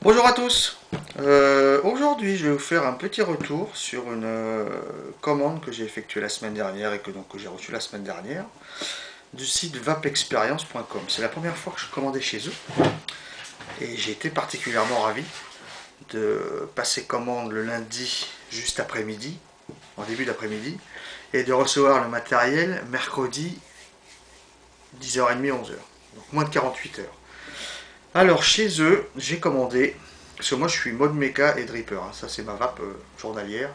Bonjour à tous. Aujourd'hui, je vais vous faire un petit retour sur une commande que j'ai effectuée la semaine dernière et que j'ai reçue la semaine dernière du site vapexperience.com. C'est la première fois que je commandais chez eux et j'ai été particulièrement ravi de passer commande le lundi juste après-midi, en début d'après-midi, et de recevoir le matériel mercredi 10h30, 11h. Donc moins de 48 heures. Alors chez eux, j'ai commandé, parce que moi je suis mode méca et dripper, hein, ça c'est ma vape journalière.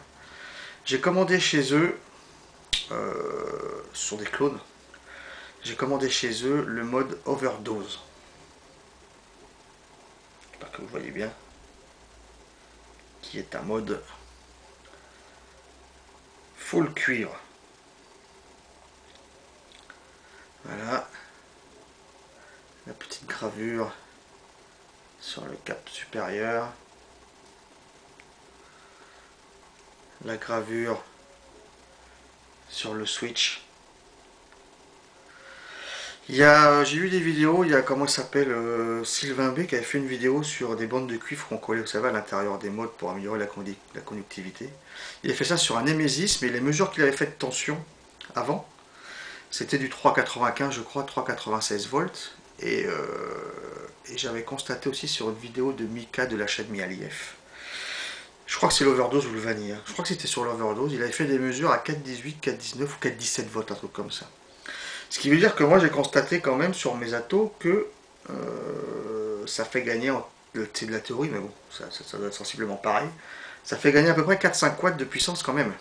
J'ai commandé chez eux, ce sont des clones, j'ai commandé chez eux le mode overdose. J'espère que vous voyez bien, qui est un mode full cuivre. Voilà, la petite gravure sur le cap supérieur, la gravure sur le switch. J'ai eu des vidéos, il y a comment il s'appelle Sylvain B qui avait fait une vidéo sur des bandes de cuivre qu'on collait, vous savez, à l'intérieur des modes pour améliorer la conductivité. Il a fait ça sur un Nemesis, mais les mesures qu'il avait fait de tension avant, c'était du 3,95 je crois, 3,96 volts. Et j'avais constaté aussi sur une vidéo de Mika de la chaîne Mialiev. Je crois que c'est l'overdose ou le vanilla. Je crois que c'était sur l'overdose. Il avait fait des mesures à 4,18, 4,19 ou 4,17 volts, un truc comme ça. Ce qui veut dire que moi j'ai constaté quand même sur mes atos que ça fait gagner, c'est de la théorie mais bon, ça doit être sensiblement pareil, ça fait gagner à peu près 4-5 watts de puissance quand même.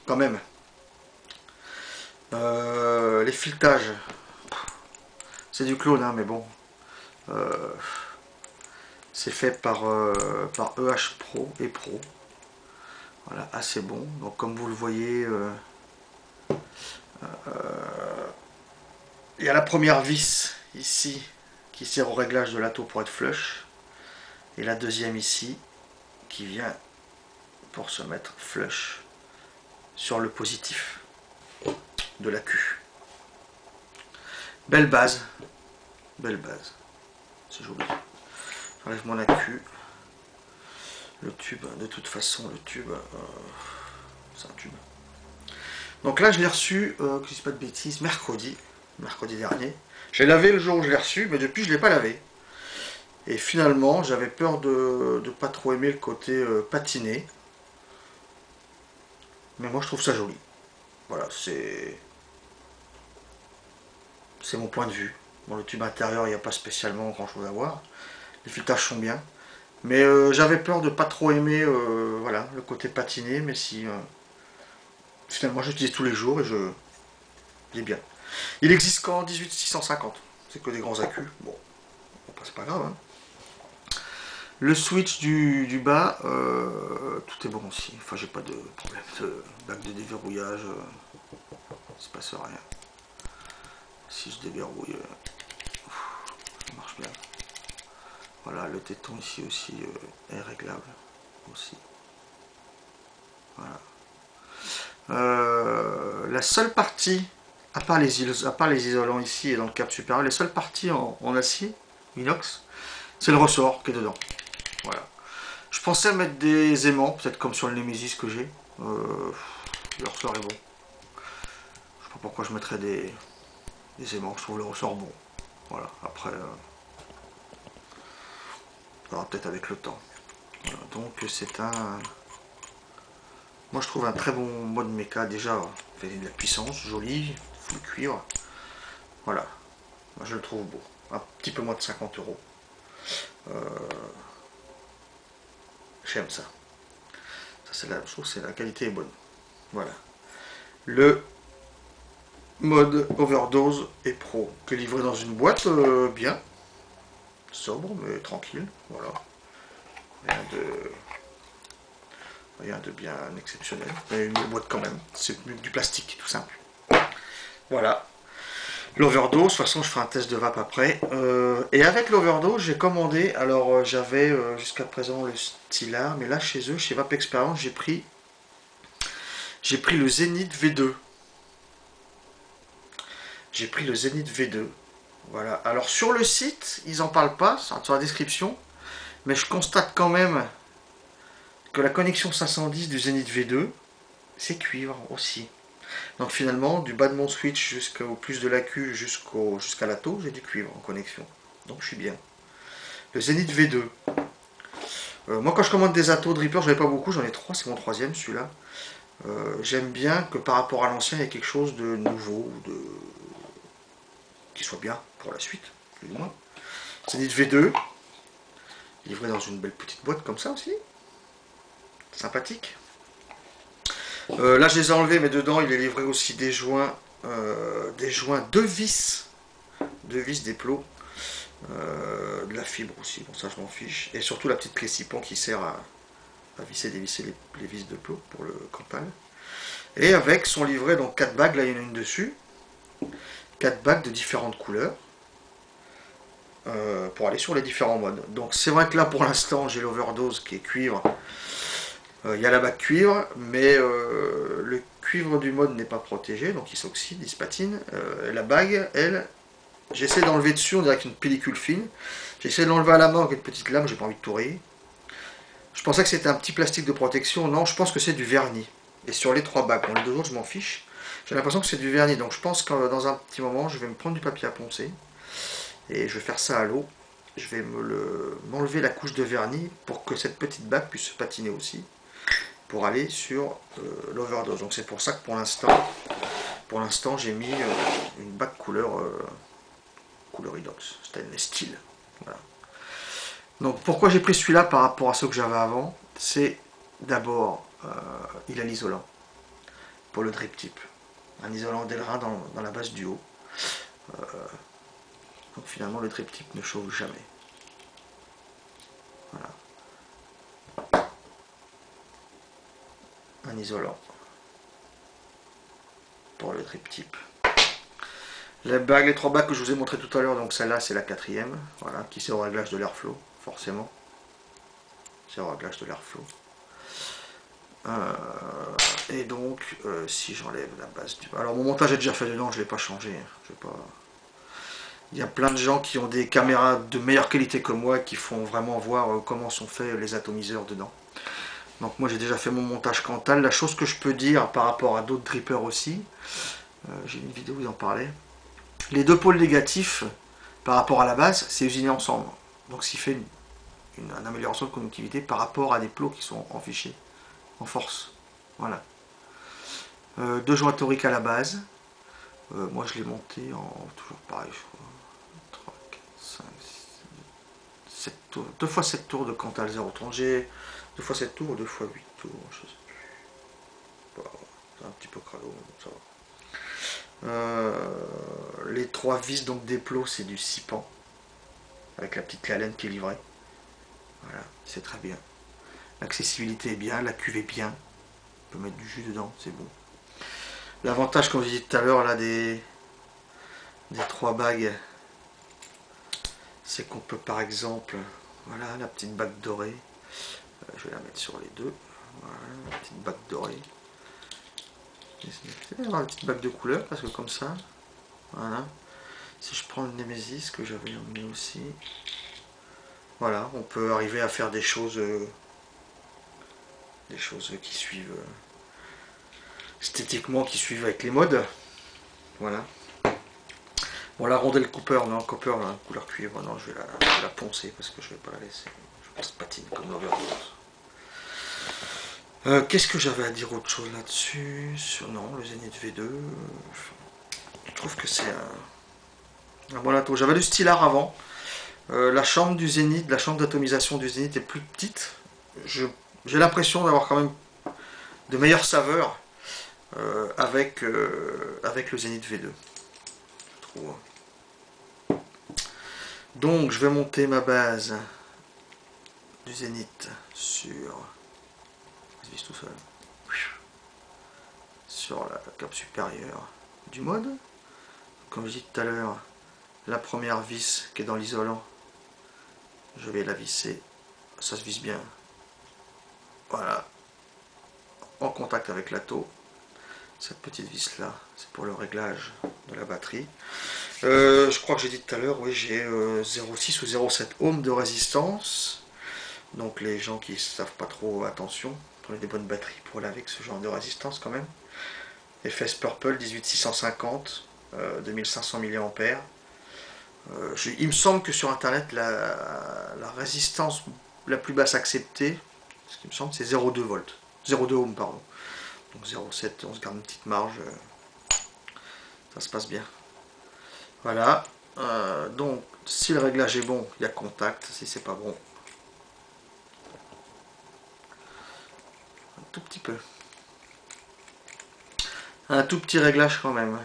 Quand même. Les filetages, c'est du clone hein, mais bon. Euh, c'est fait par EH Pro et Pro. Voilà, assez bon. Donc comme vous le voyez, il y a la première vis ici qui sert au réglage de l'atto pour être flush. Et la deuxième ici qui vient pour se mettre flush sur le positif de la Q. Belle base. Belle base. C'est joli. J'enlève mon accu. Le tube, de toute façon, le tube, c'est un tube. Donc là, je l'ai reçu, que je ne dise pas de bêtises, mercredi dernier. J'ai lavé le jour où je l'ai reçu, mais depuis, je ne l'ai pas lavé. Et finalement, j'avais peur de ne pas trop aimer le côté patiné. Mais moi, je trouve ça joli. Voilà, c'est mon point de vue. Bon, le tube intérieur, il n'y a pas spécialement grand chose à voir. Les filetages sont bien. Mais j'avais peur de pas trop aimer voilà, le côté patiné, mais si finalement j'utilise tous les jours et il est bien. Il existe qu'en 18650, c'est que des grands accus. Bon, c'est pas grave. Hein. Le switch du bas, tout est bon aussi. Enfin, j'ai pas de problème de bague de déverrouillage, il se passe rien. Si je déverrouille, ça marche bien. Voilà, le téton ici aussi est réglable aussi. Voilà. La seule partie, à part les isolants ici et dans le cap supérieur, les seules parties en acier, inox, c'est le ressort qui est dedans. Voilà. Je pensais mettre des aimants, peut-être comme sur le Nemesis que j'ai. Le ressort est bon. Je sais pas pourquoi je mettrais des aimants, je trouve le ressort bon. Voilà, après, on verra peut-être avec le temps. Voilà. Donc c'est un... Moi je trouve un très bon mode méca, déjà, il fait de la puissance, joli, full cuivre. Voilà, moi je le trouve beau. Un petit peu moins de 50 euros. J'aime ça. Je trouve que la qualité est bonne. Voilà. Le mode overdose et pro, qui est livré dans une boîte bien, sobre mais tranquille. Voilà. Rien de, rien de bien exceptionnel. Mais une boîte quand même. C'est du plastique, tout simple. Voilà. L'overdose, de toute façon je ferai un test de vape après. Et avec l'overdose, j'ai commandé, alors j'avais jusqu'à présent le Stylar, mais là chez eux, chez Vape Experience, j'ai pris le Zenith V2. J'ai pris le Zenith V2. Voilà. Alors sur le site, ils en parlent pas, sur la description, Mais je constate quand même que la connexion 510 du Zenith V2, c'est cuivre aussi. Donc finalement, du bas de mon switch jusqu'au plus de l'AQ jusqu'à la taux, j'ai du cuivre en connexion. Donc je suis bien. Le Zenith V2. Moi quand je commande des atos de Reaper, j'en ai pas beaucoup, j'en ai 3, c'est mon troisième celui-là. J'aime bien que par rapport à l'ancien, il y ait quelque chose de nouveau, qui soit bien pour la suite, plus ou moins. Zenith V2, livré dans une belle petite boîte comme ça aussi. Sympathique. Là je les ai enlevés, mais dedans il est livré aussi des joints, deux vis, des plots, de la fibre aussi, bon ça je m'en fiche, et surtout la petite clé Sipan qui sert à visser, dévisser les vis de plot pour le Cantal. Et avec sont livrés donc 4 bagues, là il y en a une dessus, 4 bagues de différentes couleurs, pour aller sur les différents modes. Donc c'est vrai que là pour l'instant j'ai l'overdose qui est cuivre. Il y a la bague cuivre, mais le cuivre du mode n'est pas protégé, donc il s'oxyde, il se patine. La bague, elle, j'essaie d'enlever dessus, on dirait avec une pellicule fine. J'essaie de l'enlever à la main avec une petite lame, j'ai pas envie de tout rayer. Je pensais que c'était un petit plastique de protection, non, je pense que c'est du vernis. Et sur les 3 bagues, bon, les 2 autres, je m'en fiche. J'ai l'impression que c'est du vernis, donc je pense que dans un petit moment, je vais me prendre du papier à poncer. Et je vais faire ça à l'eau. Je vais m'enlever la couche de vernis pour que cette petite bague puisse se patiner aussi, pour aller sur l'overdose. Donc c'est pour ça que pour l'instant j'ai mis une bague couleur inox, stainless steel. Voilà. Donc pourquoi j'ai pris celui-là par rapport à ceux que j'avais avant, c'est d'abord il a l'isolant pour le drip tip, un isolant Delrin dans la base du haut. Donc finalement le drip tip ne chauffe jamais. Voilà. Un isolant pour le drip tip. Les 3 bagues que je vous ai montré tout à l'heure, donc celle-là c'est la 4e, voilà, qui sert au réglage de l'airflow, forcément. C'est au réglage de l'airflow. Et donc, si j'enlève la base du... Alors mon montage est déjà fait dedans, je ne l'ai pas changé. Il y a plein de gens qui ont des caméras de meilleure qualité que moi, qui font vraiment voir comment sont faits les atomiseurs dedans. Donc moi j'ai déjà fait mon montage Cantal. La chose que je peux dire par rapport à d'autres drippers aussi, j'ai une vidéo où ils en parlaient, les 2 pôles négatifs par rapport à la base, c'est usiné ensemble. Donc ce qui fait une amélioration de conductivité par rapport à des plots qui sont en fichier, en force. Voilà. 2 joints toriques à la base. Moi je l'ai monté en toujours pareil, je crois. 3, 4, 5, 6, 7 tours. 2 fois 7 tours de Cantal 030. J'ai 2 fois 7 tours ou 2 fois 8 tours, je sais plus. C'est un petit peu crado, ça va. Les 3 vis donc des plots, c'est du Sipan avec la petite laine qui est livrée. Voilà, c'est très bien. L'accessibilité est bien, la cuve est bien. On peut mettre du jus dedans, c'est bon. L'avantage, comme je disais tout à l'heure, là des 3 bagues, c'est qu'on peut par exemple, voilà la petite bague dorée. Je vais la mettre sur les 2. Voilà, la petite bague dorée. C'est avoir une petite bague de couleur parce que comme ça, voilà. Si je prends le Nemesis que j'avais emmené aussi, voilà, on peut arriver à faire des choses qui suivent esthétiquement, qui suivent avec les modes. Voilà. Bon, la rondelle Cooper, non, Cooper, là, couleur cuivre, non, je vais la poncer parce que je vais pas la laisser. Je pense patine comme l'overdose. Qu'est-ce que j'avais à dire autre chose là-dessus? Non, le Zenith V2, je trouve que c'est un bon atout. J'avais le Stylar avant. La chambre du Zenith, la chambre d'atomisation du Zenith est plus petite. J'ai l'impression d'avoir quand même de meilleures saveurs avec le Zenith V2. Je trouve. Donc je vais monter ma base du Zenith sur... Ça se vise tout seul. Sur la cape supérieure du mode. Comme je dis tout à l'heure, la première vis qui est dans l'isolant, je vais la visser. Ça se visse bien. Voilà. En contact avec la taux. Cette petite vis là, c'est pour le réglage de la batterie. Je crois que j'ai dit tout à l'heure, oui, j'ai 0,6 ou 0,7 ohms de résistance. Donc les gens qui savent pas trop, attention, prenez des bonnes batteries pour aller avec ce genre de résistance quand même. FS Purple 18650, 2500 mAh. Il me semble que sur internet la résistance la plus basse acceptée, ce qui me semble, c'est 0,2 volts. 0,2 ohms, pardon. Donc 0,7, on se garde une petite marge. Ça se passe bien. Voilà. Donc, si le réglage est bon, il y a contact. Si c'est pas bon, un tout petit peu. Un tout petit réglage quand même.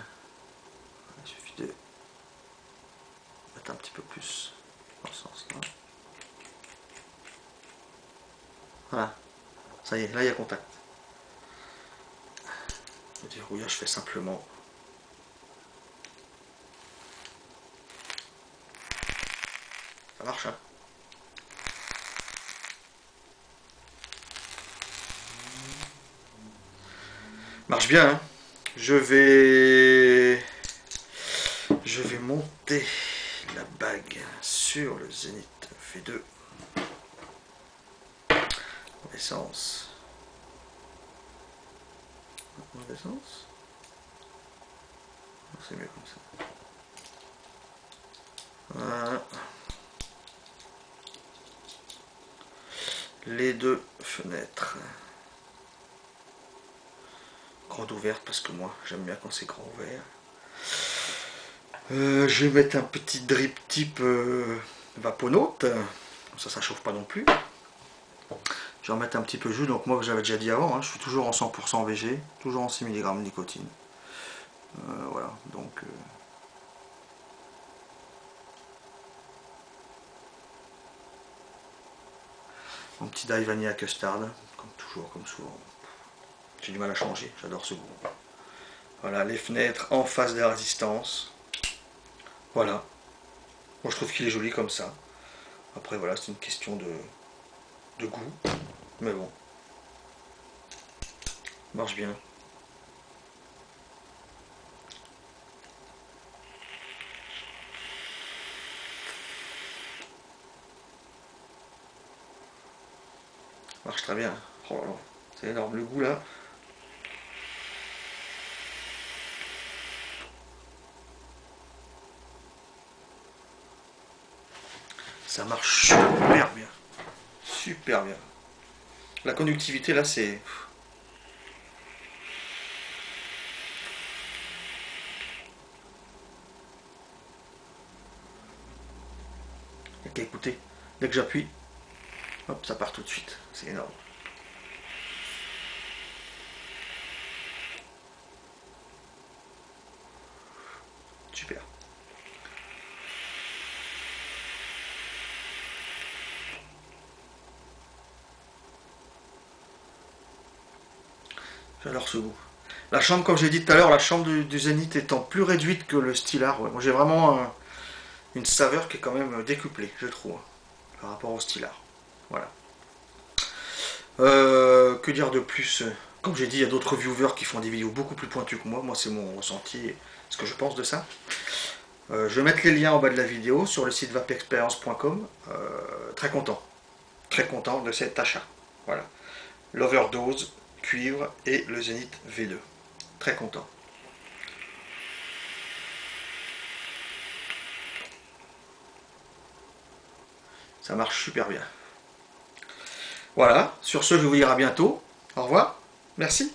Il suffit de mettre un petit peu plus dans ce sens-là. Voilà. Ça y est, là il y a contact. Le dérouillage, je fais simplement. Ça marche, hein? Marche bien, hein? Je vais monter la bague sur le Zénith V2. Essence. Essence. C'est mieux comme ça. Voilà. Les deux fenêtres. Grande ouverte parce que moi j'aime bien quand c'est grand ouvert. Je vais mettre un petit drip type Vaponaute. Ça chauffe pas non plus. Je vais en mettre un petit peu juste, donc moi j'avais déjà dit avant, hein, je suis toujours en 100% VG, toujours en 6 mg de nicotine. Voilà, donc... mon petit dye vanilla custard, comme toujours, comme souvent. J'ai du mal à changer, j'adore ce goût. Voilà, les fenêtres en face des résistances. Voilà. Moi je trouve qu'il est joli comme ça. Après voilà, c'est une question de goût. Mais bon. Marche bien. Marche très bien. Oh là là, c'est énorme le goût là. Ça marche super bien. Super bien. La conductivité là c'est... Il n'y a qu'à écouter. Dès que j'appuie, hop, ça part tout de suite. C'est énorme. Super. J'adore ce goût. La chambre, comme j'ai dit tout à l'heure, la chambre du Zénith étant plus réduite que le Stylar, ouais. Moi j'ai vraiment une saveur qui est quand même décuplée, je trouve, par rapport au Stylar. Voilà. Que dire de plus? Comme j'ai dit, il y a d'autres viewers qui font des vidéos beaucoup plus pointues que moi. Moi, c'est mon ressenti et ce que je pense de ça. Je vais mettre les liens en bas de la vidéo sur le site vapexperience.com. Très content de cet achat. Voilà. L'Overdose, cuivre et le Zénith V2. Très content. Ça marche super bien. Voilà, sur ce, je vais vous dire à bientôt. Au revoir, merci.